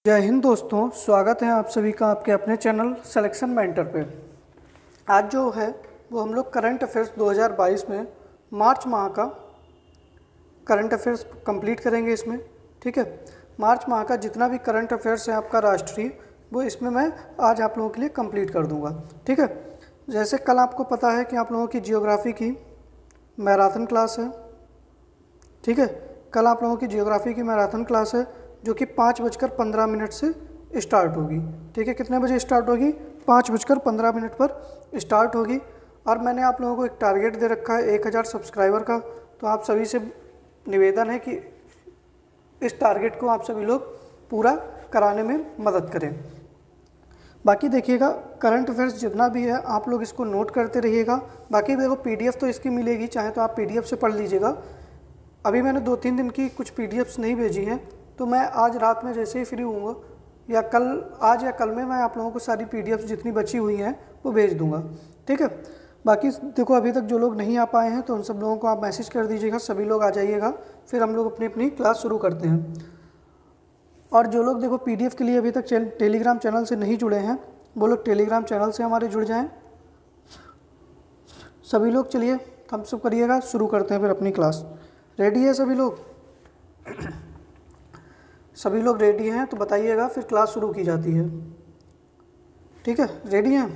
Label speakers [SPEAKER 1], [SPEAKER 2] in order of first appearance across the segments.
[SPEAKER 1] जय हिंद दोस्तों, स्वागत है आप सभी का आपके अपने चैनल सिलेक्शन मेंटर पे। आज जो है वो हम लोग करंट अफेयर्स 2022 में मार्च माह का करंट अफेयर्स कंप्लीट करेंगे इसमें। ठीक है, मार्च माह का जितना भी करंट अफेयर्स है आपका राष्ट्रीय, वो इसमें मैं आज आप लोगों के लिए कंप्लीट कर दूंगा। ठीक है, जैसे कल आपको पता है कि आप लोगों की जियोग्राफी की मैराथन क्लास है। ठीक है, कल आप लोगों की जियोग्राफी की मैराथन क्लास है जो कि 5:15 से स्टार्ट होगी। ठीक है, कितने बजे स्टार्ट होगी? 5:15 पर स्टार्ट होगी। और मैंने आप लोगों को एक टारगेट दे रखा है 1000 सब्सक्राइबर का। तो आप सभी से निवेदन है कि इस टारगेट को आप सभी लोग पूरा कराने में मदद करें। बाकी देखिएगा, करंट अफेयर्स जितना भी है आप लोग इसको नोट करते रहिएगा। बाकी देखो पीडीएफ तो इसकी मिलेगी, चाहे तो आप पीडीएफ से पढ़ लीजिएगा। अभी मैंने 2-3 दिन की कुछ पीडीएफ्स नहीं भेजी हैं, तो मैं आज रात में जैसे ही फ्री हूँगा या आज या कल में मैं आप लोगों को सारी पीडीएफ्स जितनी बची हुई हैं वो भेज दूँगा। ठीक है, बाकी देखो अभी तक जो लोग नहीं आ पाए हैं तो उन सब लोगों को आप मैसेज कर दीजिएगा, सभी लोग आ जाइएगा, फिर हम लोग अपनी अपनी क्लास शुरू करते हैं। और जो लोग देखो पीडीएफ के लिए अभी तक टेलीग्राम चैनल से नहीं जुड़े हैं, वो लोग टेलीग्राम चैनल से हमारे जुड़ जाएं। सभी लोग चलिए थम्स अप करिएगा, शुरू करते हैं फिर अपनी क्लास। रेडी है सभी लोग? सभी लोग रेडी हैं तो बताइएगा, फिर क्लास शुरू की जाती है। ठीक है, रेडी हैं?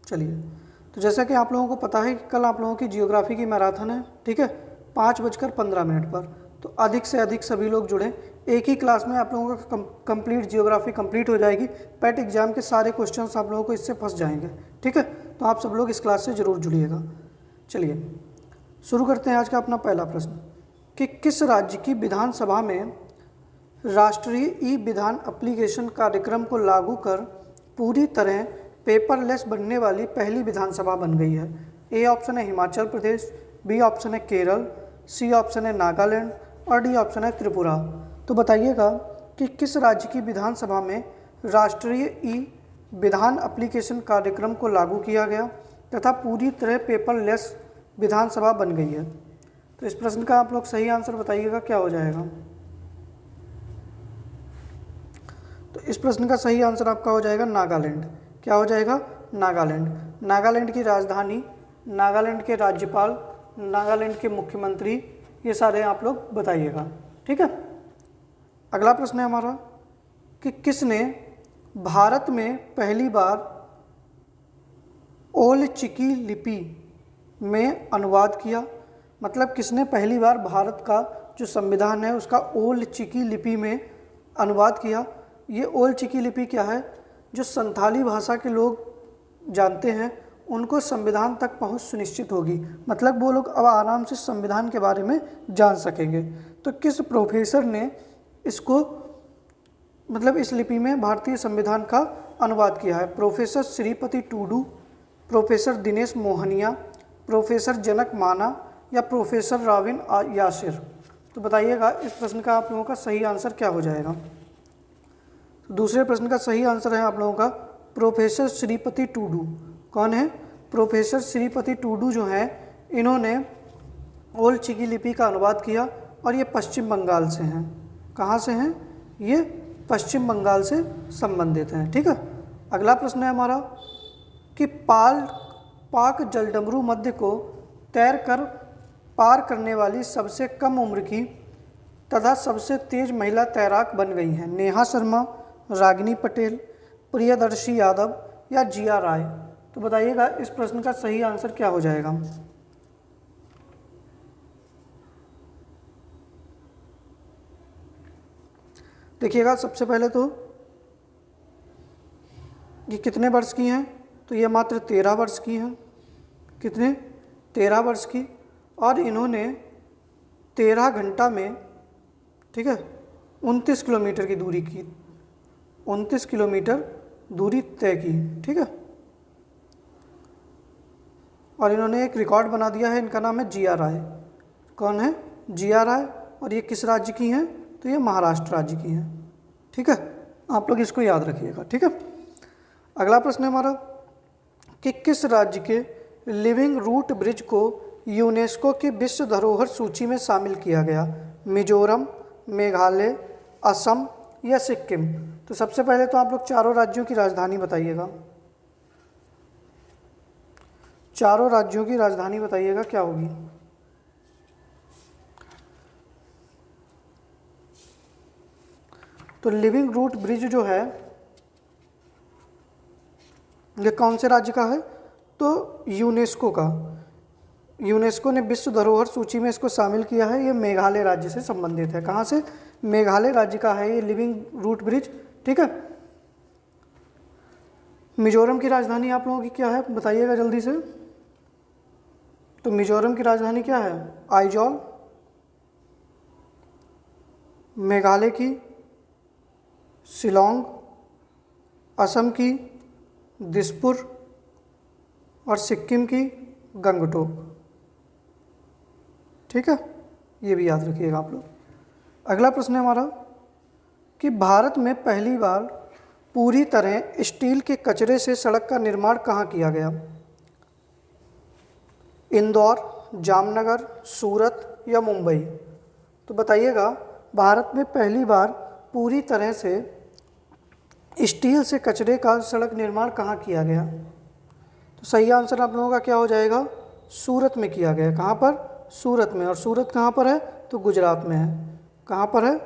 [SPEAKER 1] चलिए, तो जैसा कि आप लोगों को पता है कि कल आप लोगों की जियोग्राफी की मैराथन है। ठीक है, 5:15 पर। तो अधिक से अधिक सभी लोग जुड़ें। एक ही क्लास में आप लोगों का कंप्लीट जियोग्राफी कंप्लीट हो जाएगी। पैट एग्जाम के सारे क्वेश्चंस आप लोगों को इससे फंस जाएंगे। ठीक है, तो आप सब लोग इस क्लास से ज़रूर जुड़िएगा। चलिए शुरू करते हैं आज का अपना पहला प्रश्न कि किस राज्य की विधानसभा में राष्ट्रीय ई विधान एप्लीकेशन कार्यक्रम को लागू कर पूरी तरह पेपरलेस बनने वाली पहली विधानसभा बन गई है? ए ऑप्शन है हिमाचल प्रदेश, बी ऑप्शन है केरल, सी ऑप्शन है नागालैंड और डी ऑप्शन है त्रिपुरा। तो बताइएगा कि किस राज्य की विधानसभा में राष्ट्रीय ई विधान एप्लीकेशन कार्यक्रम को लागू किया गया तथा पूरी तरह पेपरलेस विधानसभा बन गई है। तो इस प्रश्न का आप लोग सही आंसर बताइएगा, क्या हो जाएगा? तो इस प्रश्न का सही आंसर आपका हो जाएगा नागालैंड। क्या हो जाएगा? नागालैंड। नागालैंड की राजधानी, नागालैंड के राज्यपाल, नागालैंड के मुख्यमंत्री, ये सारे आप लोग बताइएगा। ठीक है, अगला प्रश्न है हमारा कि किसने भारत में पहली बार ओल चिकी लिपि में अनुवाद किया? मतलब किसने पहली बार भारत का जो संविधान है उसका ओल चिकी लिपि में अनुवाद किया? ये ओल चिकी लिपि क्या है? जो संथाली भाषा के लोग जानते हैं उनको संविधान तक पहुंच सुनिश्चित होगी। मतलब वो लोग अब आराम से संविधान के बारे में जान सकेंगे। तो किस प्रोफेसर ने इसको, मतलब इस लिपि में भारतीय संविधान का अनुवाद किया है? Professor Shripati Tudu, professor Dinesh Mohania, professor Janak Mana या प्रोफेसर राविन यासिर? तो बताइएगा इस प्रश्न का आप लोगों का सही आंसर क्या हो जाएगा? तो दूसरे प्रश्न का सही आंसर है आप लोगों का प्रोफेसर श्रीपति टूडू। कौन है? प्रोफेसर श्रीपति टूडू जो है, इन्होंने ओल चिकी लिपि का अनुवाद किया और ये पश्चिम बंगाल से हैं। कहाँ से हैं? ये पश्चिम बंगाल से संबंधित हैं। ठीक है, अगला प्रश्न है हमारा कि पाक जलडमरू मध्य को तैरकर पार करने वाली सबसे कम उम्र की तथा सबसे तेज महिला तैराक बन गई हैं? नेहा शर्मा, रागिनी पटेल, प्रियदर्शी यादव या जिया राय? तो बताइएगा इस प्रश्न का सही आंसर क्या हो जाएगा? देखिएगा, सबसे पहले तो ये कितने वर्ष की हैं? तो ये मात्र 13 वर्ष की हैं। कितने? 13 वर्ष की। और इन्होंने 13 घंटा में, ठीक है, 29 किलोमीटर की दूरी की, 29 किलोमीटर दूरी तय की। ठीक है, और इन्होंने एक रिकॉर्ड बना दिया है, इनका नाम है जिया राय। कौन है? जिया राय। और ये किस राज्य की हैं? तो ये महाराष्ट्र राज्य की हैं। ठीक है, आप लोग इसको याद रखिएगा। ठीक है, अगला प्रश्न है हमारा कि किस राज्य के लिविंग रूट ब्रिज को यूनेस्को की विश्व धरोहर सूची में शामिल किया गया? मिजोरम, मेघालय, असम या सिक्किम? तो सबसे पहले तो आप लोग चारों राज्यों की राजधानी बताइएगा। चारों राज्यों की राजधानी बताइएगा क्या होगी। तो लिविंग रूट ब्रिज जो है ये कौन से राज्य का है? तो यूनेस्को का। यूनेस्को ने विश्व धरोहर सूची में इसको शामिल किया है। ये मेघालय राज्य से संबंधित है। कहाँ से? मेघालय राज्य का है ये लिविंग रूट ब्रिज। ठीक है। मिजोरम की राजधानी आप लोगों की क्या है बताइएगा जल्दी से। तो मिजोरम की राजधानी क्या है? आइजॉल। मेघालय की शिलोंग, असम की दिसपुर और सिक्किम की गंगटोक। ठीक है, ये भी याद रखिएगा आप लोग। अगला प्रश्न है हमारा कि भारत में पहली बार पूरी तरह स्टील के कचरे से सड़क का निर्माण कहाँ किया गया? इंदौर, जामनगर, सूरत या मुंबई? तो बताइएगा भारत में पहली बार पूरी तरह से स्टील से कचरे का सड़क निर्माण कहाँ किया गया? तो सही आंसर आप लोगों का क्या हो जाएगा? सूरत में किया गया। कहाँ पर? सूरत में। और सूरत कहाँ पर है? तो गुजरात में है। कहाँ पर है?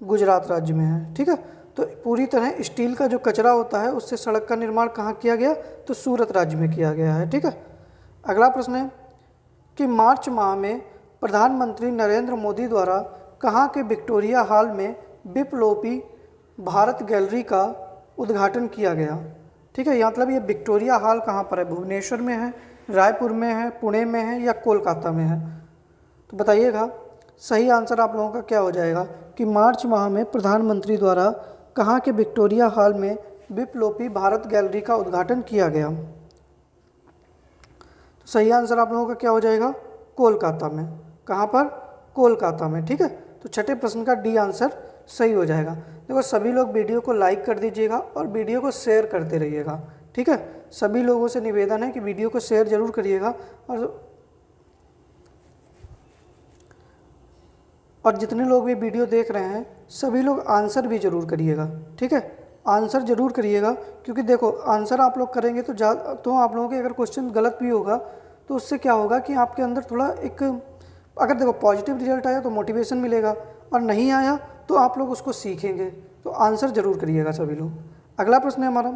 [SPEAKER 1] गुजरात राज्य में है। ठीक है। तो पूरी तरह स्टील का जो कचरा होता है उससे सड़क का निर्माण कहाँ किया गया? तो सूरत राज्य में किया गया है। ठीक है। अगला प्रश्न है कि मार्च माह में प्रधानमंत्री नरेंद्र मोदी द्वारा कहाँ के विक्टोरिया हॉल में बिप्लोबी भारत गैलरी का उद्घाटन किया गया? ठीक है, मतलब ये विक्टोरिया हॉल कहाँ पर है? भुवनेश्वर में है, रायपुर में है, पुणे में है या कोलकाता में है? तो बताइएगा सही आंसर आप लोगों का क्या हो जाएगा कि मार्च माह में प्रधानमंत्री द्वारा कहाँ के विक्टोरिया हॉल में बिप्लोबी भारत गैलरी का उद्घाटन किया गया? तो सही आंसर आप लोगों का क्या हो जाएगा? कोलकाता में। कहाँ पर? कोलकाता में। ठीक है, तो छठे प्रश्न का डी आंसर सही हो जाएगा। देखो सभी लोग वीडियो को लाइक कर दीजिएगा और वीडियो को शेयर करते रहिएगा। ठीक है, सभी लोगों से निवेदन है कि वीडियो को शेयर जरूर करिएगा और जितने लोग भी वीडियो देख रहे हैं सभी लोग आंसर भी ज़रूर करिएगा। ठीक है, आंसर ज़रूर करिएगा क्योंकि देखो आंसर आप लोग करेंगे तो आप लोगों के अगर क्वेश्चन गलत भी होगा तो उससे क्या होगा कि आपके अंदर थोड़ा एक, अगर देखो पॉजिटिव रिजल्ट आया तो मोटिवेशन मिलेगा और नहीं आया तो आप लोग उसको सीखेंगे। तो आंसर ज़रूर करिएगा सभी लोग। अगला प्रश्न है हमारा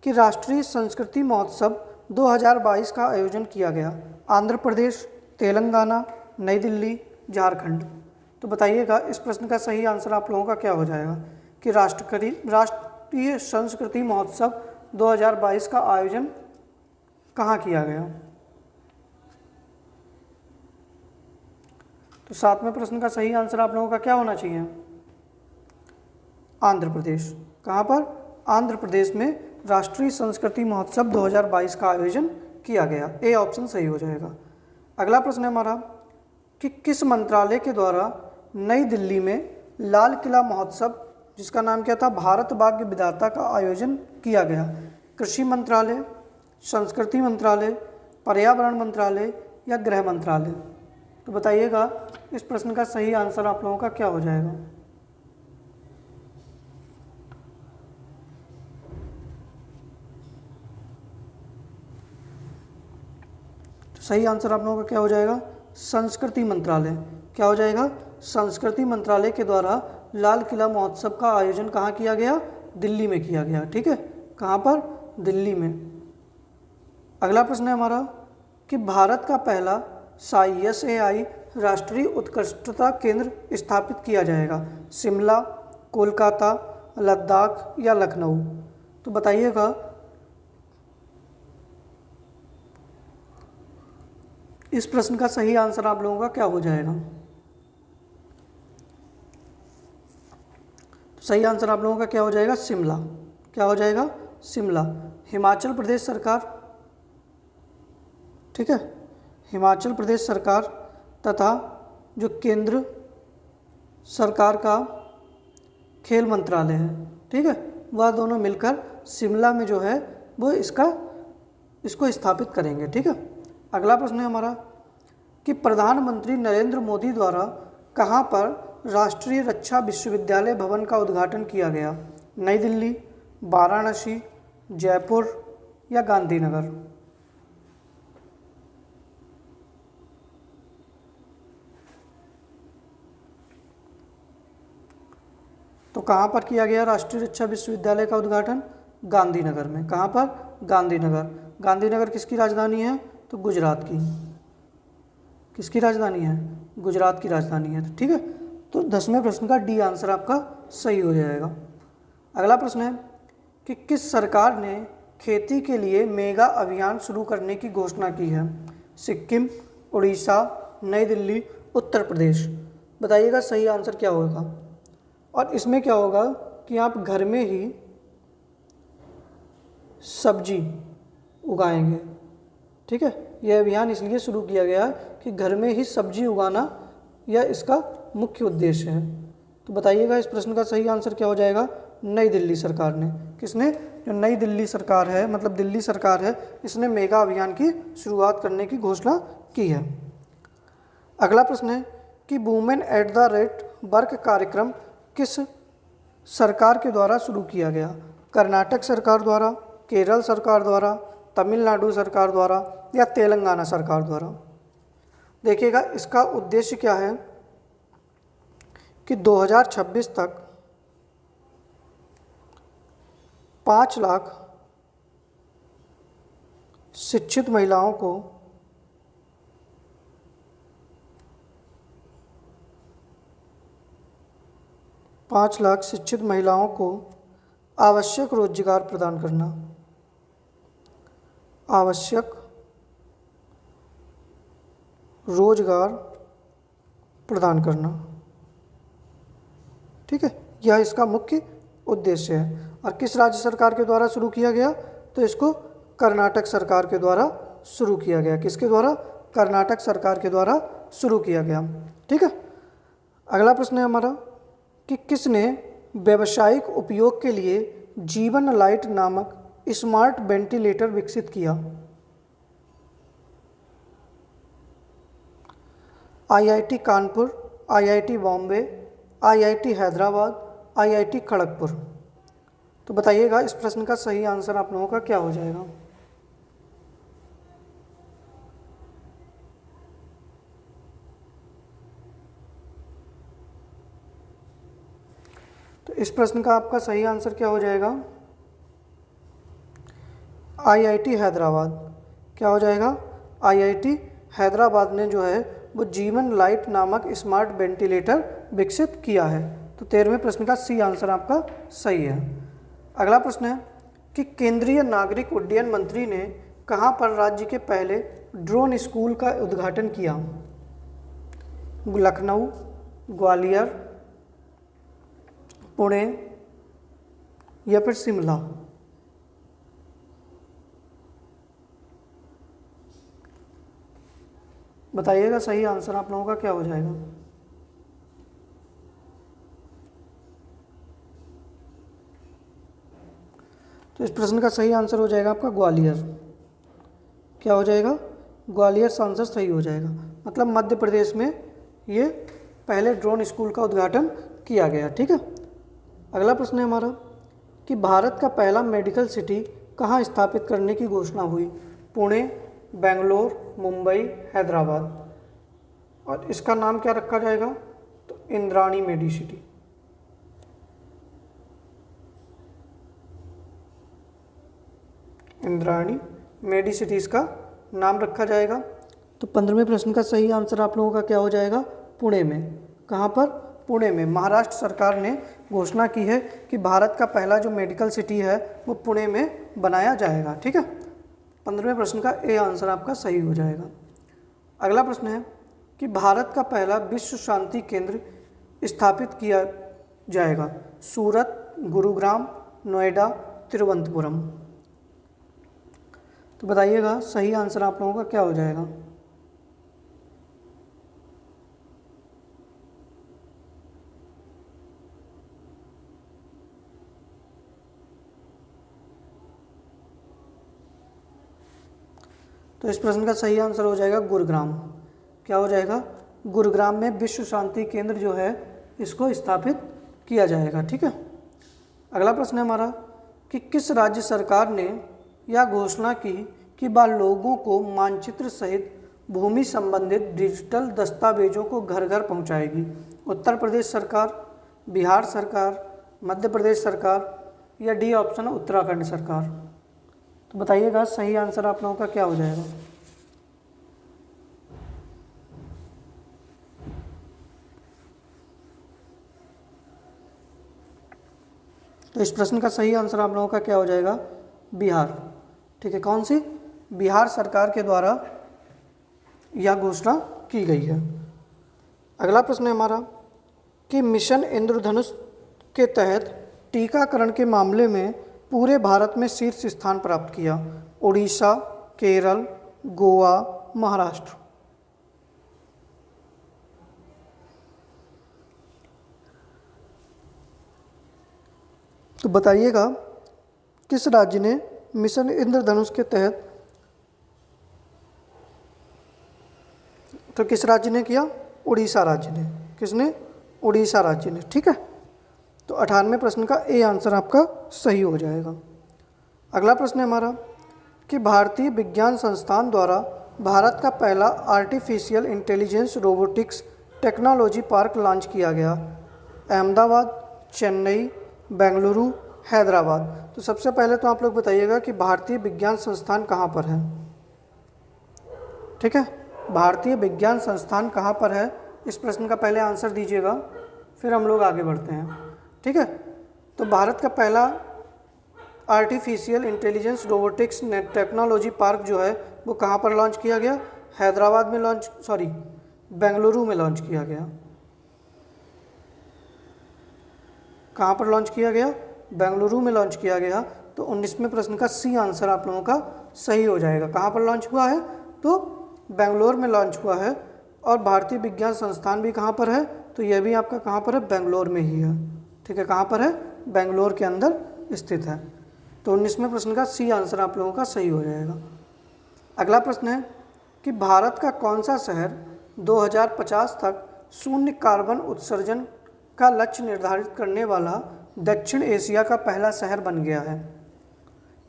[SPEAKER 1] कि राष्ट्रीय संस्कृति महोत्सव 2022 का आयोजन किया गया आंध्र प्रदेश, तेलंगाना, नई दिल्ली, झारखंड? तो बताइएगा इस प्रश्न का सही आंसर आप लोगों का क्या हो जाएगा कि राष्ट्रीय संस्कृति महोत्सव 2022 का आयोजन कहाँ किया गया? तो सातवें प्रश्न का सही आंसर आप लोगों का क्या होना चाहिए? आंध्र प्रदेश। कहाँ पर? आंध्र प्रदेश में राष्ट्रीय संस्कृति महोत्सव 2022 का आयोजन किया गया। ए ऑप्शन सही हो जाएगा। अगला प्रश्न है हमारा कि किस मंत्रालय के द्वारा नई दिल्ली में लाल किला महोत्सव, जिसका नाम क्या था, भारत भाग्य विधाता, का आयोजन किया गया? कृषि मंत्रालय, संस्कृति मंत्रालय, पर्यावरण मंत्रालय या गृह मंत्रालय? तो बताइएगा इस प्रश्न का सही आंसर आप लोगों का क्या हो जाएगा? तो सही आंसर आप लोगों का क्या हो जाएगा? संस्कृति मंत्रालय। क्या हो जाएगा? संस्कृति मंत्रालय के द्वारा लाल किला महोत्सव का आयोजन कहाँ किया गया? दिल्ली में किया गया। ठीक है, कहाँ पर? दिल्ली में। अगला प्रश्न है हमारा कि भारत का पहला SAI राष्ट्रीय उत्कृष्टता केंद्र स्थापित किया जाएगा शिमला, कोलकाता, लद्दाख या लखनऊ? तो बताइएगा इस प्रश्न का सही आंसर आप लोगों का क्या हो जाएगा? तो सही आंसर आप लोगों का क्या हो जाएगा? शिमला। क्या हो जाएगा? शिमला। हिमाचल प्रदेश सरकार, ठीक है, हिमाचल प्रदेश सरकार तथा जो केंद्र सरकार का खेल मंत्रालय है, ठीक है, वह दोनों मिलकर शिमला में जो है वो इसको स्थापित करेंगे। ठीक है। अगला प्रश्न है हमारा कि प्रधानमंत्री नरेंद्र मोदी द्वारा कहाँ पर राष्ट्रीय रक्षा विश्वविद्यालय भवन का उद्घाटन किया गया? नई दिल्ली, वाराणसी, जयपुर या गांधीनगर? तो कहाँ पर किया गया राष्ट्रीय रक्षा विश्वविद्यालय का उद्घाटन? गांधीनगर में। कहाँ पर? गांधीनगर। गांधीनगर किसकी राजधानी है? तो गुजरात की। किसकी राजधानी है? गुजरात की राजधानी है। ठीक है, तो 10वें प्रश्न का डी आंसर आपका सही हो जाएगा। अगला प्रश्न है कि किस सरकार ने खेती के लिए मेगा अभियान शुरू करने की घोषणा की है? सिक्किम, उड़ीसा, नई दिल्ली, उत्तर प्रदेश? बताइएगा सही आंसर क्या होगा। और इसमें क्या होगा कि आप घर में ही सब्जी उगाएंगे। ठीक है, यह अभियान इसलिए शुरू किया गया है कि घर में ही सब्जी उगाना यह इसका मुख्य उद्देश्य है। तो बताइएगा इस प्रश्न का सही आंसर क्या हो जाएगा? नई दिल्ली सरकार ने। किसने? जो नई दिल्ली सरकार है, मतलब दिल्ली सरकार है, इसने मेगा अभियान की शुरुआत करने की घोषणा की है। अगला प्रश्न है कि women at the rate work कार्यक्रम किस सरकार के द्वारा शुरू किया गया? कर्नाटक सरकार द्वारा, केरल सरकार द्वारा, तमिलनाडु सरकार द्वारा या तेलंगाना सरकार द्वारा? देखिएगा इसका उद्देश्य क्या है कि 2026 तक 5 लाख शिक्षित महिलाओं को आवश्यक रोजगार प्रदान करना। आवश्यक रोजगार प्रदान करना। ठीक है, यह इसका मुख्य उद्देश्य है। और किस राज्य सरकार के द्वारा शुरू किया गया? तो इसको कर्नाटक सरकार के द्वारा शुरू किया गया। किसके द्वारा? कर्नाटक सरकार के द्वारा शुरू किया गया। ठीक है, अगला प्रश्न है हमारा कि किसने व्यावसायिक उपयोग के लिए जीवन लाइट नामक स्मार्ट वेंटिलेटर विकसित किया? IIT Kanpur, IIT Bombay, IIT Hyderabad, IIT Kharagpur? तो बताइएगा इस प्रश्न का सही आंसर आप लोगों का क्या हो जाएगा। तो इस प्रश्न का आपका सही आंसर क्या हो जाएगा? आईआईटी हैदराबाद। क्या हो जाएगा? आईआईटी हैदराबाद ने जो है वो जीवन लाइट नामक स्मार्ट वेंटिलेटर विकसित किया है। तो 13वें प्रश्न का सी आंसर आपका सही है। अगला प्रश्न है कि केंद्रीय नागरिक उड्डयन मंत्री ने कहाँ पर राज्य के पहले ड्रोन स्कूल का उद्घाटन किया? लखनऊ, ग्वालियर, पुणे या फिर शिमला? बताइएगा सही आंसर आप लोगों का क्या हो जाएगा। तो इस प्रश्न का सही आंसर हो जाएगा आपका ग्वालियर। क्या हो जाएगा? ग्वालियर से आंसर सही हो जाएगा। मतलब मध्य प्रदेश में ये पहले ड्रोन स्कूल का उद्घाटन किया गया। ठीक है, अगला प्रश्न है हमारा कि भारत का पहला मेडिकल सिटी कहाँ स्थापित करने की घोषणा हुई? पुणे, बेंगलोर, मुंबई, हैदराबाद? और इसका नाम क्या रखा जाएगा? तो इंद्राणी मेडिसिटी। इंद्राणी मेडिसिटी इसका नाम रखा जाएगा। तो 15वें प्रश्न का सही आंसर आप लोगों का क्या हो जाएगा? पुणे में। कहाँ पर? पुणे में। महाराष्ट्र सरकार ने घोषणा की है कि भारत का पहला जो मेडिकल सिटी है वो पुणे में बनाया जाएगा। ठीक है, 15वें प्रश्न का ए आंसर आपका सही हो जाएगा। अगला प्रश्न है कि भारत का पहला विश्व शांति केंद्र स्थापित किया जाएगा? सूरत, गुरुग्राम, नोएडा, तिरुवनंतपुरम? तो बताइएगा सही आंसर आप लोगों का क्या हो जाएगा। तो इस प्रश्न का सही आंसर हो जाएगा गुरुग्राम। क्या हो जाएगा? गुरुग्राम में विश्व शांति केंद्र जो है इसको स्थापित किया जाएगा। ठीक है, अगला प्रश्न है हमारा कि किस राज्य सरकार ने यह घोषणा की कि वह लोगों को मानचित्र सहित भूमि संबंधित डिजिटल दस्तावेजों को घर घर पहुंचाएगी? उत्तर प्रदेश सरकार, बिहार सरकार, मध्य प्रदेश सरकार या डी ऑप्शन है उत्तराखंड सरकार? तो बताइएगा सही आंसर आप लोगों का क्या हो जाएगा। तो इस प्रश्न का सही आंसर आप लोगों का क्या हो जाएगा? बिहार। ठीक है, कौन सी? बिहार सरकार के द्वारा यह घोषणा की गई है। अगला प्रश्न है हमारा कि मिशन इंद्रधनुष के तहत टीकाकरण के मामले में पूरे भारत में शीर्ष स्थान प्राप्त किया? उड़ीसा, केरल, गोवा, महाराष्ट्र? तो बताइएगा किस राज्य ने मिशन इंद्रधनुष के तहत, तो किस राज्य ने किया? उड़ीसा राज्य ने। किसने? उड़ीसा राज्य ने। ठीक है, तो 98वें प्रश्न का ए आंसर आपका सही हो जाएगा। अगला प्रश्न है हमारा कि भारतीय विज्ञान संस्थान द्वारा भारत का पहला artificial intelligence robotics technology park launch किया गया? अहमदाबाद, चेन्नई, बेंगलुरु, हैदराबाद? तो सबसे पहले तो आप लोग बताइएगा कि भारतीय विज्ञान संस्थान कहाँ पर है। ठीक है, भारतीय विज्ञान संस्थान कहाँ पर है, इस प्रश्न का पहले आंसर दीजिएगा, फिर हम लोग आगे बढ़ते हैं। ठीक है, तो भारत का पहला artificial intelligence robotics technology park जो है वो कहाँ पर लॉन्च किया गया? हैदराबाद में बेंगलुरु में लॉन्च किया गया। कहाँ पर लॉन्च किया गया? बेंगलुरु में लॉन्च किया गया। तो 19वें प्रश्न का सी आंसर आप लोगों का सही हो जाएगा। कहाँ पर लॉन्च हुआ है? तो बेंगलोर में लॉन्च हुआ है। और भारतीय विज्ञान संस्थान भी कहाँ पर है? तो यह भी आपका कहाँ पर है? बेंगलोर में ही है। ठीक है, कहाँ पर है? बेंगलोर के अंदर स्थित है। तो 19वें प्रश्न का सी आंसर आप लोगों का सही हो जाएगा। अगला प्रश्न है कि भारत का कौन सा शहर 2050 तक शून्य कार्बन उत्सर्जन का लक्ष्य निर्धारित करने वाला दक्षिण एशिया का पहला शहर बन गया है?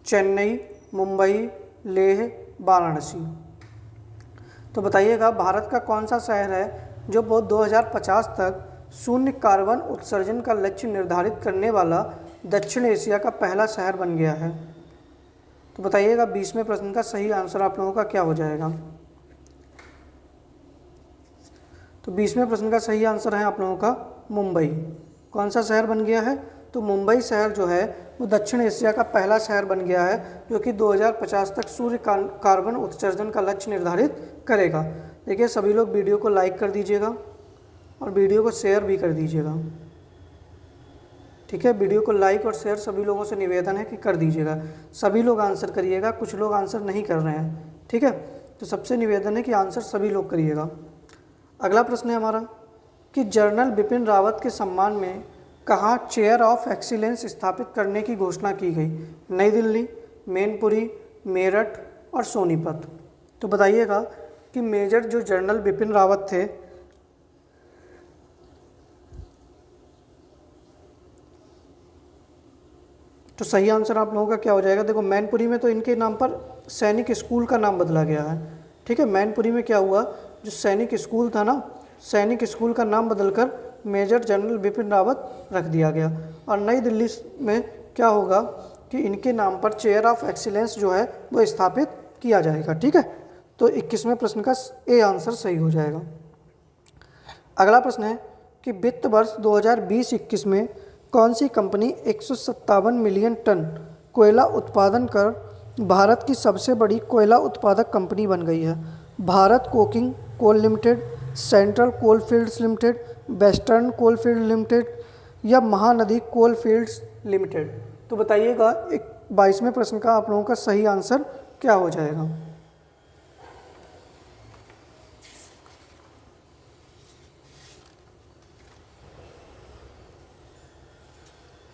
[SPEAKER 1] चेन्नई, मुंबई, लेह, वाराणसी? तो बताइएगा भारत का कौन सा शहर है जो वो 2050 तक शून्य कार्बन उत्सर्जन का लक्ष्य निर्धारित करने वाला दक्षिण एशिया का पहला शहर बन गया है? तो बताइएगा 20वें प्रश्न का सही आंसर आप लोगों का क्या हो जाएगा। तो 20वें प्रश्न का सही आंसर है आप लोगों का मुंबई। कौन सा शहर बन गया है? तो मुंबई शहर जो है वो दक्षिण एशिया का पहला शहर बन गया है जो कि 2050 तक सूर्य कार्बन उत्सर्जन का लक्ष्य निर्धारित करेगा। देखिए सभी लोग वीडियो को लाइक कर दीजिएगा और वीडियो को शेयर भी कर दीजिएगा। ठीक है, वीडियो को लाइक और शेयर सभी लोगों से निवेदन है कि कर दीजिएगा। सभी लोग आंसर करिएगा, कुछ लोग आंसर नहीं कर रहे हैं। ठीक है, तो सबसे निवेदन है कि आंसर सभी लोग करिएगा। अगला प्रश्न है हमारा कि जनरल बिपिन रावत के सम्मान में कहाँ चेयर ऑफ एक्सीलेंस स्थापित करने की घोषणा की गई? नई दिल्ली, मैनपुरी, मेरठ और सोनीपत? तो बताइएगा कि मेजर जो जनरल बिपिन रावत थे तो सही आंसर आप लोगों का क्या हो जाएगा। देखो मैनपुरी में तो इनके नाम पर सैनिक स्कूल का नाम बदला गया है। ठीक है, मैनपुरी में क्या हुआ, जो सैनिक स्कूल था ना, सैनिक स्कूल का नाम बदलकर मेजर जनरल बिपिन रावत रख दिया गया। और नई दिल्ली में क्या होगा कि इनके नाम पर चेयर ऑफ एक्सीलेंस जो है वो स्थापित किया जाएगा। ठीक है, तो 21वें प्रश्न का ए आंसर सही हो जाएगा। अगला प्रश्न है कि वित्त वर्ष 2020-21 में कौन सी कंपनी 157 मिलियन टन कोयला उत्पादन कर भारत की सबसे बड़ी कोयला उत्पादक कंपनी बन गई है? Bharat coking coal limited, central coal fields limited, western coal field limited या महानदी कोल फील्ड्स लिमिटेड? तो बताइएगा 22वें प्रश्न का आप लोगों का सही आंसर क्या हो जाएगा।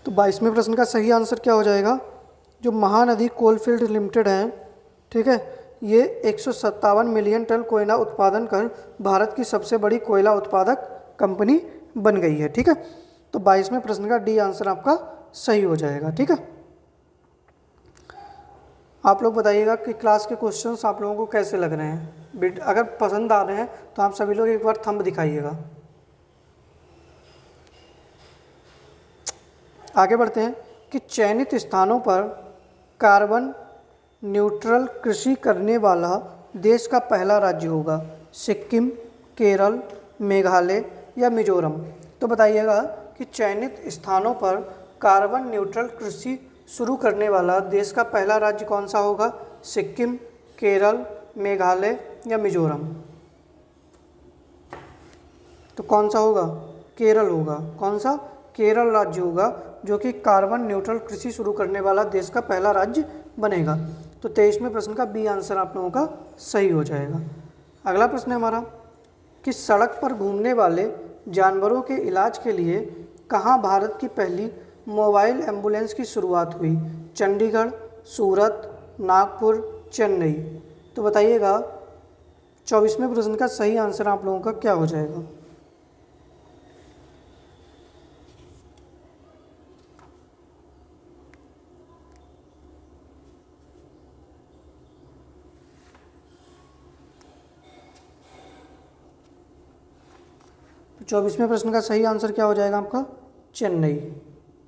[SPEAKER 1] तो 22वें प्रश्न का सही आंसर क्या हो जाएगा, जो महानदी कोलफील्ड लिमिटेड है, ठीक है, ये 157 मिलियन टन कोयला उत्पादन कर भारत की सबसे बड़ी कोयला उत्पादक कंपनी बन गई है। ठीक है, तो 22वें प्रश्न का डी आंसर आपका सही हो जाएगा। ठीक है, आप लोग बताइएगा कि क्लास के क्वेश्चंस आप लोगों को कैसे लग रहे हैं। अगर पसंद आ रहे हैं तो आप सभी लोग एक बार थंब दिखाइएगा। आगे बढ़ते हैं कि चयनित स्थानों पर कार्बन न्यूट्रल कृषि करने वाला देश का पहला राज्य होगा। सिक्किम, केरल, मेघालय या मिजोरम। तो बताइएगा कि चयनित स्थानों पर कार्बन न्यूट्रल कृषि शुरू करने वाला देश का पहला राज्य कौन सा होगा। सिक्किम, केरल, मेघालय या मिजोरम। तो कौन सा होगा, केरल होगा। कौन सा, केरल राज्य होगा जो कि कार्बन न्यूट्रल कृषि शुरू करने वाला देश का पहला राज्य बनेगा। तो 23वें प्रश्न का बी आंसर आप लोगों का सही हो जाएगा। अगला प्रश्न है हमारा कि सड़क पर घूमने वाले जानवरों के इलाज के लिए कहाँ भारत की पहली मोबाइल एम्बुलेंस की शुरुआत हुई। चंडीगढ़, सूरत, नागपुर, चेन्नई। तो बताइएगा 24वें प्रश्न का सही आंसर आप लोगों का क्या हो जाएगा। तो 24वें प्रश्न का सही आंसर क्या हो जाएगा आपका, चेन्नई।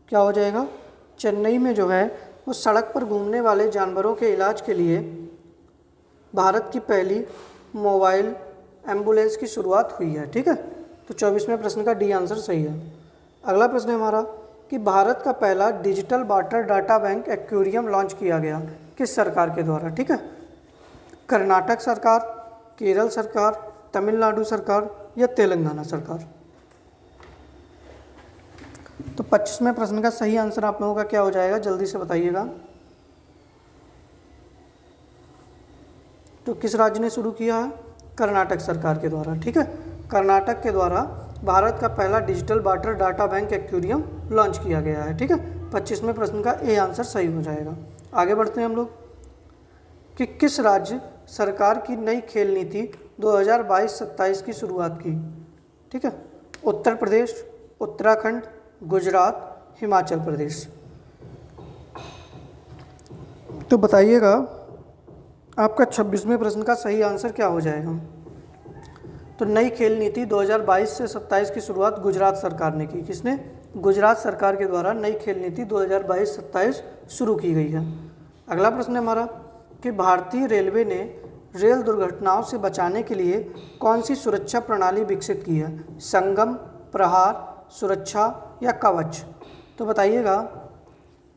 [SPEAKER 1] क्या हो जाएगा, चेन्नई में जो है वो सड़क पर घूमने वाले जानवरों के इलाज के लिए भारत की पहली मोबाइल एम्बुलेंस की शुरुआत हुई है। ठीक है, तो 24वें प्रश्न का डी आंसर सही है। अगला प्रश्न है हमारा कि भारत का पहला digital water data bank aquarium launch किया गया किस सरकार के द्वारा। ठीक है, कर्नाटक सरकार, केरल सरकार, तमिलनाडु सरकार या तेलंगाना सरकार। तो 25वें प्रश्न का सही आंसर आप लोगों का क्या हो जाएगा, जल्दी से बताइएगा। तो किस राज्य ने शुरू किया है, कर्नाटक सरकार के द्वारा। ठीक है, कर्नाटक के द्वारा भारत का पहला digital water data bank aquarium launch किया गया है। ठीक है, 25वें प्रश्न का ए आंसर सही हो जाएगा। आगे बढ़ते हैं हम लोग कि किस राज्य सरकार की नई खेल नीति 2022-27 की शुरुआत की। ठीक है, उत्तर प्रदेश, उत्तराखंड, गुजरात, हिमाचल प्रदेश। तो बताइएगा आपका 26वें प्रश्न का सही आंसर क्या हो जाएगा। तो नई खेल नीति 2022 से 27 की शुरुआत गुजरात सरकार ने की। किसने, गुजरात सरकार के द्वारा नई खेल नीति 2022-27 शुरू की गई है। अगला प्रश्न है हमारा कि भारतीय रेलवे ने रेल दुर्घटनाओं से बचाने के लिए कौन सी सुरक्षा प्रणाली विकसित की है। संगम, प्रहार, सुरक्षा या कवच। तो बताइएगा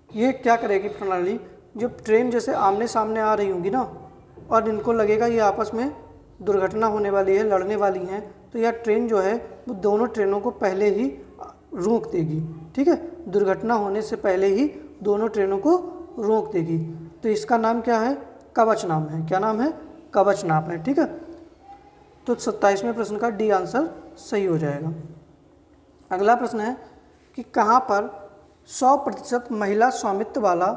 [SPEAKER 1] ये क्या करेगी प्रणाली, जब ट्रेन जैसे आमने सामने आ रही होंगी ना और इनको लगेगा ये आपस में दुर्घटना होने वाली है, लड़ने वाली हैं, तो यह ट्रेन जो है वो दोनों ट्रेनों को पहले ही रोक देगी। ठीक है, दुर्घटना होने से पहले ही दोनों ट्रेनों को रोक देगी। तो इसका नाम क्या है, कवच नाम है। क्या नाम है, कवच नाम है। ठीक है, तो 27वें प्रश्न का डी आंसर सही हो जाएगा। अगला प्रश्न है कि कहाँ पर 100% महिला स्वामित्व वाला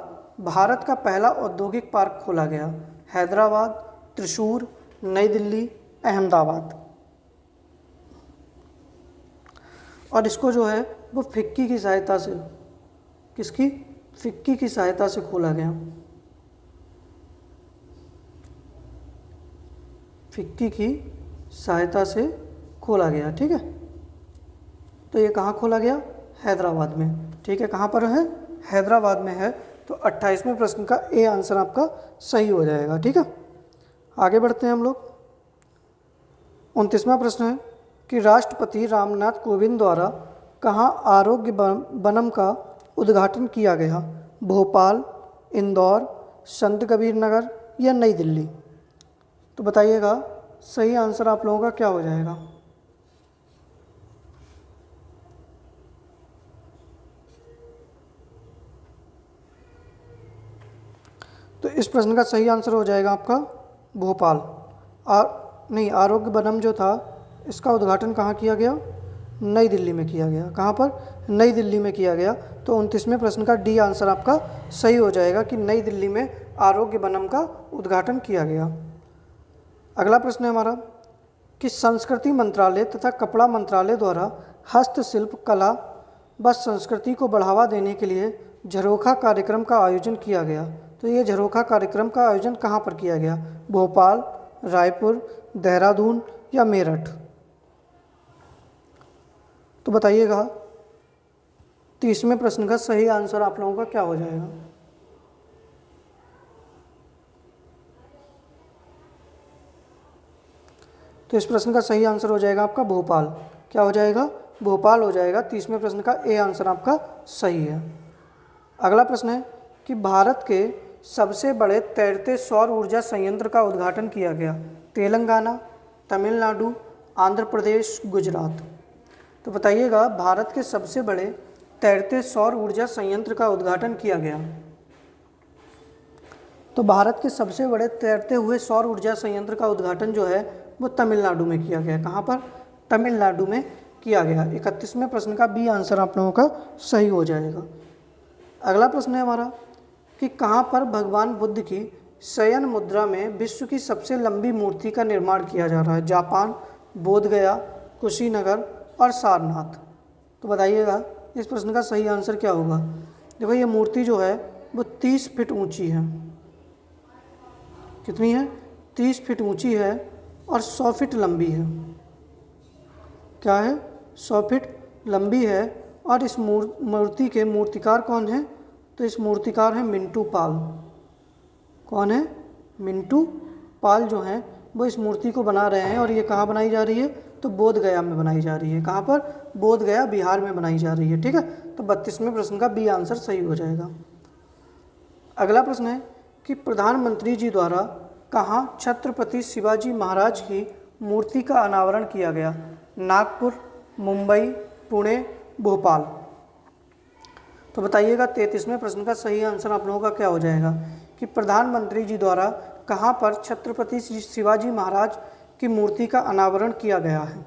[SPEAKER 1] भारत का पहला औद्योगिक पार्क खोला गया। हैदराबाद, त्रिशूर, नई दिल्ली, अहमदाबाद। और इसको जो है वो फिक्की की सहायता से, किसकी, फिक्की की सहायता से खोला गया। फिक्की की सहायता से खोला गया। ठीक है, तो ये कहाँ खोला गया, हैदराबाद में। ठीक है, कहाँ पर है, हैदराबाद में है। तो 28वें प्रश्न का ए आंसर आपका सही हो जाएगा। ठीक है, आगे बढ़ते हैं हम लोग। 29वां प्रश्न है कि राष्ट्रपति रामनाथ कोविंद द्वारा कहाँ आरोग्य वनम का उद्घाटन किया गया। भोपाल, इंदौर, संत कबीर नगर या नई दिल्ली। तो बताइएगा सही आंसर आप लोगों का क्या हो जाएगा। तो इस प्रश्न का सही आंसर हो जाएगा आपका भोपाल। आरोग्य वनम जो था इसका उद्घाटन कहाँ किया गया, नई दिल्ली में किया गया। कहाँ पर, नई दिल्ली में किया गया। तो 29वें प्रश्न का डी आंसर आपका सही हो जाएगा कि नई दिल्ली में आरोग्य वनम का उद्घाटन किया गया। अगला प्रश्न है हमारा कि संस्कृति मंत्रालय तथा कपड़ा मंत्रालय द्वारा हस्तशिल्प कला बस संस्कृति को बढ़ावा देने के लिए झरोखा कार्यक्रम का आयोजन किया गया। तो ये झरोखा कार्यक्रम का आयोजन कहाँ पर किया गया? भोपाल, रायपुर, देहरादून या मेरठ? तो बताइएगा 30वें प्रश्न का सही आंसर आप लोगों का क्या हो जाएगा? तो इस प्रश्न का सही आंसर हो जाएगा आपका भोपाल। क्या हो जाएगा? भोपाल हो जाएगा। 30वें प्रश्न का ए आंसर आपका सही है। अगला प्रश्न है कि भारत के सबसे बड़े तैरते सौर ऊर्जा संयंत्र का उद्घाटन किया गया। तेलंगाना, तमिलनाडु, आंध्र प्रदेश, गुजरात? तो बताइएगा भारत के सबसे बड़े तैरते सौर ऊर्जा संयंत्र का उद्घाटन किया गया। तो भारत के सबसे बड़े तैरते हुए सौर ऊर्जा संयंत्र का उद्घाटन जो है वो तमिलनाडु में किया गया। कहाँ पर? तमिलनाडु में किया गया। 31वें प्रश्न का बी आंसर आप लोगों का सही हो जाएगा। अगला प्रश्न है हमारा कि कहाँ पर भगवान बुद्ध की शयन मुद्रा में विश्व की सबसे लंबी मूर्ति का निर्माण किया जा रहा है? जापान, बोधगया, कुशीनगर और सारनाथ? तो बताइएगा इस प्रश्न का सही आंसर क्या होगा? देखो ये मूर्ति जो है वो 30 फीट ऊंची है। कितनी है? 30 फीट ऊंची है और 100 फीट लंबी है। क्या है? 100 फीट लंबी है। और इस मूर्ति के मूर्तिकार कौन है? तो इस मूर्तिकार हैं मिंटू पाल। कौन है? मिंटू पाल जो हैं वो इस मूर्ति को बना रहे हैं। और ये कहाँ बनाई जा रही है? तो बोधगया में बनाई जा रही है। कहाँ पर? बोधगया, बिहार में बनाई जा रही है। ठीक है, तो 32वें प्रश्न का बी आंसर सही हो जाएगा। अगला प्रश्न है कि प्रधानमंत्री जी द्वारा कहाँ छत्रपति शिवाजी महाराज की मूर्ति का अनावरण किया गया? नागपुर, मुंबई, पुणे, भोपाल? तो बताइएगा 33वें प्रश्न का सही आंसर आप लोगों का क्या हो जाएगा कि प्रधानमंत्री जी द्वारा कहाँ पर छत्रपति शिवाजी महाराज की मूर्ति का अनावरण किया गया है?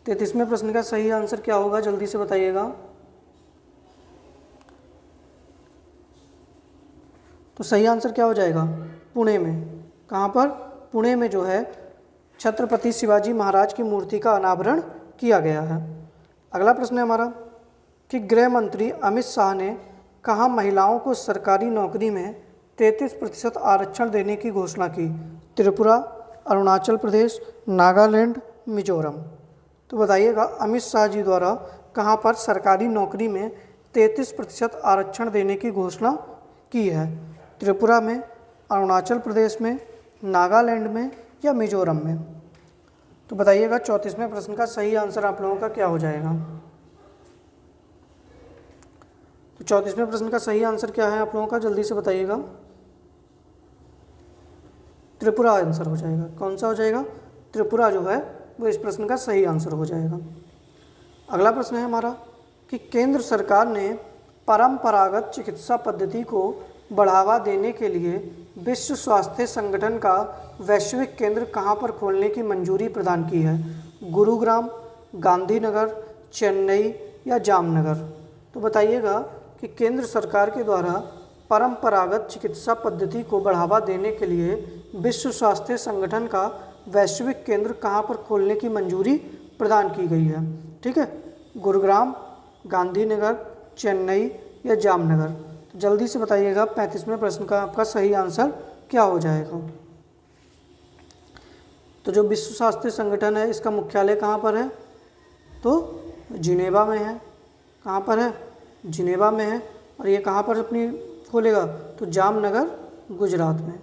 [SPEAKER 1] 33वें प्रश्न का सही आंसर क्या होगा? जल्दी से बताइएगा। तो सही आंसर क्या हो जाएगा? पुणे में। कहाँ पर? पुणे में जो है छत्रपति शिवाजी महाराज की मूर्ति का अनावरण किया गया है। अगला प्रश्न है हमारा कि गृह मंत्री अमित शाह ने कहाँ महिलाओं को सरकारी नौकरी में 33% आरक्षण देने की घोषणा की? त्रिपुरा, अरुणाचल प्रदेश, नागालैंड, मिजोरम? तो बताइएगा अमित शाह जी द्वारा कहाँ पर सरकारी नौकरी में 33% आरक्षण देने की घोषणा की है? त्रिपुरा में, अरुणाचल प्रदेश में, नागालैंड में या मिजोरम में? तो बताइएगा 34वें प्रश्न का सही आंसर आप लोगों का क्या हो जाएगा? तो 34वें प्रश्न का सही आंसर क्या है आप लोगों का? जल्दी से बताइएगा। त्रिपुरा आंसर हो जाएगा। कौन सा हो जाएगा? त्रिपुरा जो है वो इस प्रश्न का सही आंसर हो जाएगा। अगला प्रश्न है हमारा कि केंद्र सरकार ने परंपरागत चिकित्सा पद्धति को बढ़ावा देने के लिए विश्व स्वास्थ्य संगठन का वैश्विक केंद्र कहाँ पर खोलने की मंजूरी प्रदान की है? गुरुग्राम, गांधीनगर, चेन्नई या जामनगर? तो बताइएगा कि केंद्र सरकार के द्वारा परंपरागत चिकित्सा पद्धति को बढ़ावा देने के लिए विश्व स्वास्थ्य संगठन का वैश्विक केंद्र कहाँ पर खोलने की मंजूरी प्रदान की गई है? ठीक है, गुरुग्राम, गांधीनगर, चेन्नई या जामनगर? तो जल्दी से बताइएगा 35वें प्रश्न का आपका सही आंसर क्या हो जाएगा? तो जो विश्व स्वास्थ्य संगठन है इसका मुख्यालय कहाँ पर है? तो जिनेवा में है। कहाँ पर है? जिनेवा में है। और ये कहाँ पर अपनी खोलेगा? तो जामनगर, गुजरात में।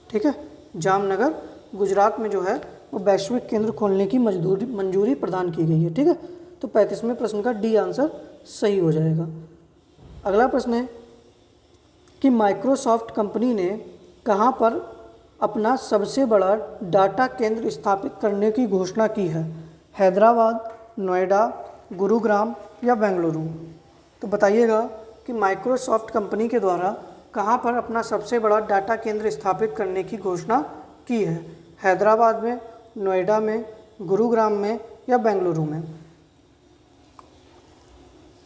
[SPEAKER 1] ठीक है, जामनगर, गुजरात में जो है वो वैश्विक केंद्र खोलने की मंजूरी प्रदान की गई है। ठीक है, तो 35वें प्रश्न का डी आंसर सही हो जाएगा। अगला प्रश्न है कि माइक्रोसॉफ्ट कंपनी ने कहाँ पर अपना सबसे बड़ा डाटा केंद्र स्थापित करने की घोषणा की है? हैदराबाद, नोएडा, गुरुग्राम या बेंगलुरु? तो बताइएगा कि माइक्रोसॉफ्ट कंपनी के द्वारा कहाँ पर अपना सबसे बड़ा डाटा केंद्र स्थापित करने की घोषणा की है? हैदराबाद में, नोएडा में, गुरुग्राम में या बेंगलुरु में?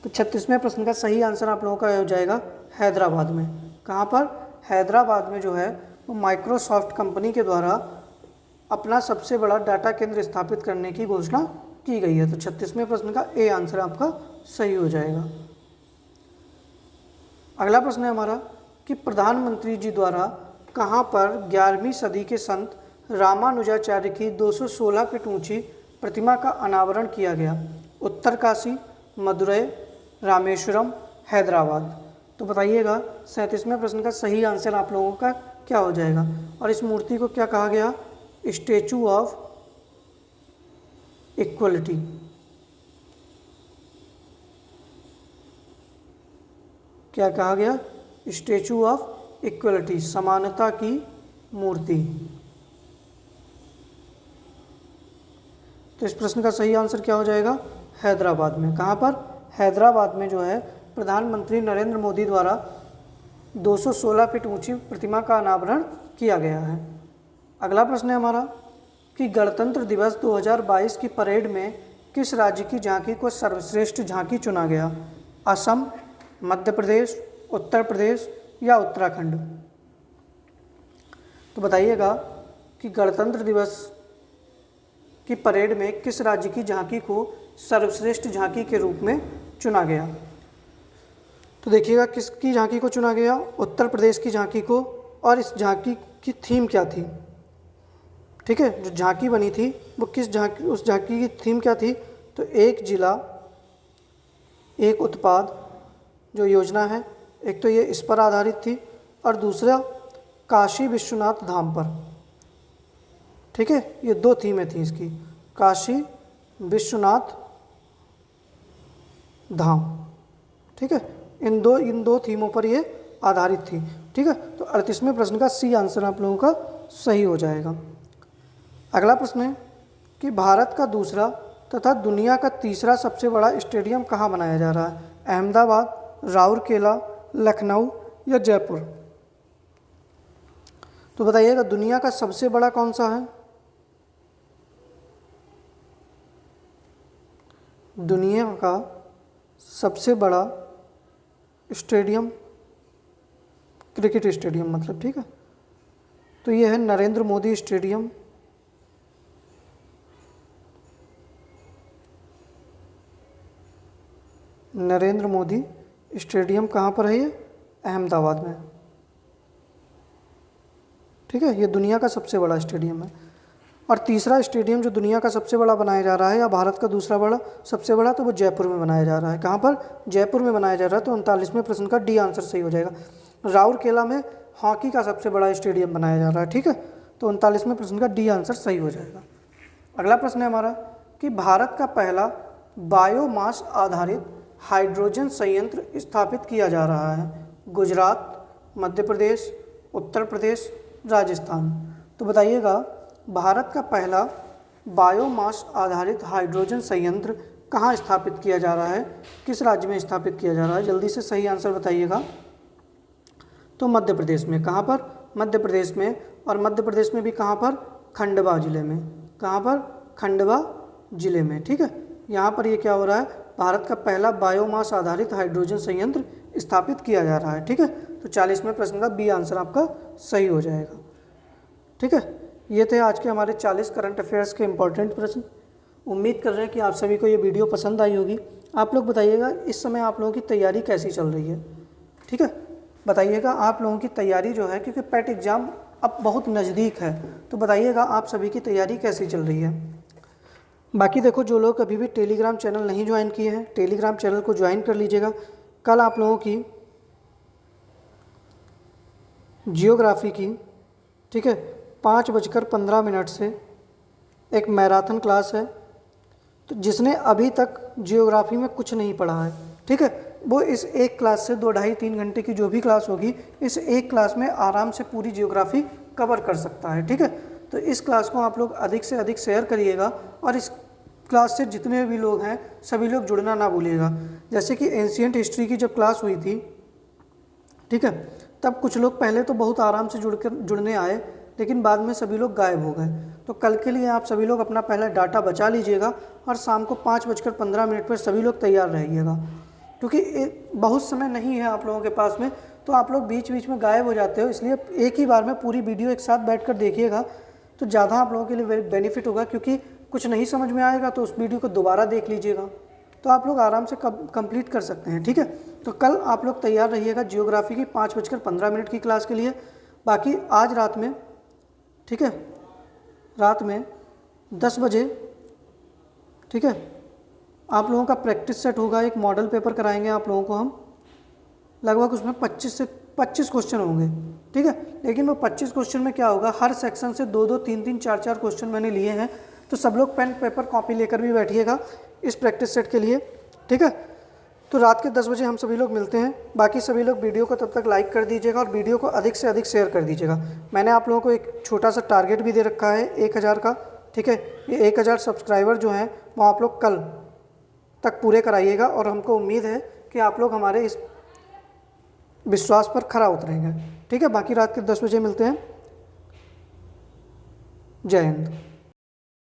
[SPEAKER 1] तो 36वें प्रश्न का सही आंसर आप लोगों का हो जाएगा हैदराबाद में। कहाँ पर? हैदराबाद में जो है वो माइक्रोसॉफ्ट कंपनी के द्वारा अपना सबसे बड़ा डाटा केंद्र स्थापित करने की घोषणा की गई है। तो 36वें प्रश्न का ए आंसर आपका सही हो जाएगा। अगला प्रश्न है हमारा कि प्रधानमंत्री जी द्वारा कहाँ पर 11वीं सदी के संत रामानुजाचार्य की 216 फीट ऊंची प्रतिमा का अनावरण किया गया? उत्तरकाशी, मदुरै, रामेश्वरम, हैदराबाद। तो बताइएगा 37वें प्रश्न का सही आंसर आप लोगों का क्या हो जाएगा? और इस मूर्ति को क्या कहा गया? Statue of equality. क्या कहा गया? स्टैचू ऑफ इक्वलिटी, समानता की मूर्ति। तो इस प्रश्न का सही आंसर क्या हो जाएगा? हैदराबाद में। कहाँ पर? हैदराबाद में जो है प्रधानमंत्री नरेंद्र मोदी द्वारा 216 फीट ऊंची प्रतिमा का अनावरण किया गया है। अगला प्रश्न है हमारा कि गणतंत्र दिवस 2022 की परेड में किस राज्य की झांकी को सर्वश्रेष्ठ झांकी चुना गया? असम, मध्य प्रदेश, उत्तर प्रदेश या उत्तराखंड? तो बताइएगा कि गणतंत्र दिवस की परेड में किस राज्य की झांकी को सर्वश्रेष्ठ झांकी के रूप में चुना गया? तो देखिएगा किसकी झांकी को चुना गया? उत्तर प्रदेश की झांकी को। और इस झांकी की थीम क्या थी? ठीक है, जो झांकी बनी थी वो किस झांकी, उस झांकी की थीम क्या थी? तो एक जिला एक उत्पाद जो योजना है, एक तो ये इस पर आधारित थी और दूसरा काशी विश्वनाथ धाम पर। ठीक है, ये दो थीमें थी इसकी, काशी विश्वनाथ धाम। ठीक है, इन दो थीमों पर ये आधारित थी। ठीक है, तो 38वें प्रश्न का सी आंसर आप लोगों का सही हो जाएगा। अगला प्रश्न है कि भारत का दूसरा तथा दुनिया का तीसरा सबसे बड़ा स्टेडियम कहाँ बनाया जा रहा है? अहमदाबाद, राउरकेला, लखनऊ या जयपुर? तो बताइएगा दुनिया का सबसे बड़ा कौन सा है? दुनिया का सबसे बड़ा स्टेडियम, क्रिकेट स्टेडियम मतलब, ठीक है, तो ये है नरेंद्र मोदी स्टेडियम। नरेंद्र मोदी स्टेडियम कहाँ पर है? ये अहमदाबाद में। ठीक है, ये दुनिया का सबसे बड़ा स्टेडियम है। और तीसरा स्टेडियम जो दुनिया का सबसे बड़ा बनाया जा रहा है या भारत का दूसरा बड़ा सबसे बड़ा, तो वो जयपुर में बनाया जा रहा है। कहाँ पर? जयपुर में बनाया जा रहा है। तो 39वें प्रश्न का डी आंसर सही हो जाएगा। राउरकेला में हॉकी का सबसे बड़ा स्टेडियम बनाया जा रहा है। ठीक है, तो 39वें प्रश्न का डी आंसर सही हो जाएगा। अगला प्रश्न है हमारा कि भारत का पहला बायोमास आधारित हाइड्रोजन संयंत्र स्थापित किया जा रहा है? गुजरात, मध्य प्रदेश, उत्तर प्रदेश, राजस्थान? तो बताइएगा भारत का पहला बायोमास आधारित हाइड्रोजन संयंत्र कहाँ स्थापित किया जा रहा है? किस राज्य में स्थापित किया जा रहा है? जल्दी से सही आंसर बताइएगा। तो मध्य प्रदेश में। कहाँ पर? मध्य प्रदेश में। और मध्य प्रदेश में भी कहाँ पर? खंडवा जिले में। कहाँ पर? खंडवा जिले में। ठीक है, यहाँ पर ये क्या हो रहा है? भारत का पहला बायोमास आधारित हाइड्रोजन संयंत्र स्थापित किया जा रहा है। ठीक है, तो 40वें प्रश्न का बी आंसर आपका सही हो जाएगा। ठीक है, ये थे आज के हमारे 40 करंट अफेयर्स के इम्पोर्टेंट प्रश्न। उम्मीद कर रहे हैं कि आप सभी को ये वीडियो पसंद आई होगी। आप लोग बताइएगा इस समय आप लोगों की तैयारी कैसी चल रही है? ठीक है, बताइएगा आप लोगों की तैयारी जो है, क्योंकि पेट एग्ज़ाम अब बहुत नज़दीक है, तो बताइएगा आप सभी की तैयारी कैसी चल रही है। बाकी देखो, जो लोग अभी भी टेलीग्राम चैनल नहीं ज्वाइन किए हैं, टेलीग्राम चैनल को ज्वाइन कर लीजिएगा। कल आप लोगों की जियोग्राफी की, ठीक है, 5:15 से एक मैराथन क्लास है। तो जिसने अभी तक जियोग्राफी में कुछ नहीं पढ़ा है, ठीक है, वो इस एक क्लास से 2 ढाई 3 घंटे की जो भी क्लास होगी, इस एक क्लास में आराम से पूरी जियोग्राफी कवर कर सकता है। ठीक है, तो इस क्लास को आप लोग अधिक से अधिक शेयर करिएगा और इस क्लास से जितने भी लोग हैं सभी लोग जुड़ना ना भूलिएगा। जैसे कि एंशिएंट हिस्ट्री की जब क्लास हुई थी, ठीक है, तब कुछ लोग पहले तो बहुत आराम से जुड़ने आए, लेकिन बाद में सभी लोग गायब हो गए। तो कल के लिए आप सभी लोग अपना पहला डाटा बचा लीजिएगा और शाम को 5:15 पर सभी लोग तैयार रहिएगा, क्योंकि बहुत समय नहीं है आप लोगों के पास में, तो आप लोग बीच बीच में गायब हो जाते हो। इसलिए एक ही बार में पूरी वीडियो एक साथ बैठकर देखिएगा तो ज़्यादा आप लोगों के लिए बेनिफिट होगा, क्योंकि कुछ नहीं समझ में आएगा तो उस वीडियो को दोबारा देख लीजिएगा, तो आप लोग आराम से कंप्लीट कर सकते हैं। ठीक है, तो कल आप लोग तैयार रहिएगा जियोग्राफी की 5:15 की क्लास के लिए। बाकी आज रात में, ठीक है, रात में 10 बजे, ठीक है, आप लोगों का प्रैक्टिस सेट होगा। एक मॉडल पेपर कराएंगे आप लोगों को हम, लगभग उसमें 25 क्वेश्चन होंगे। ठीक है, लेकिन वो 25 क्वेश्चन में क्या होगा, हर सेक्शन से 2-2, 3-3, 4-4 क्वेश्चन मैंने लिए हैं। तो सब लोग पेन पेपर कॉपी लेकर भी बैठिएगा इस प्रैक्टिस सेट के लिए। ठीक है, तो रात के 10 बजे हम सभी लोग मिलते हैं। बाकी सभी लोग वीडियो को तब तक लाइक कर दीजिएगा और वीडियो को अधिक से अधिक शेयर कर दीजिएगा। मैंने आप लोगों को एक छोटा सा टारगेट भी दे रखा है 1000 का। ठीक है, ये 1000 सब्सक्राइबर जो हैं वो आप लोग कल तक पूरे कराइएगा और हमको उम्मीद है कि आप लोग हमारे इस विश्वास पर खरा उतरेंगे। ठीक है, बाकी रात के 10 बजे मिलते हैं। जय हिंद।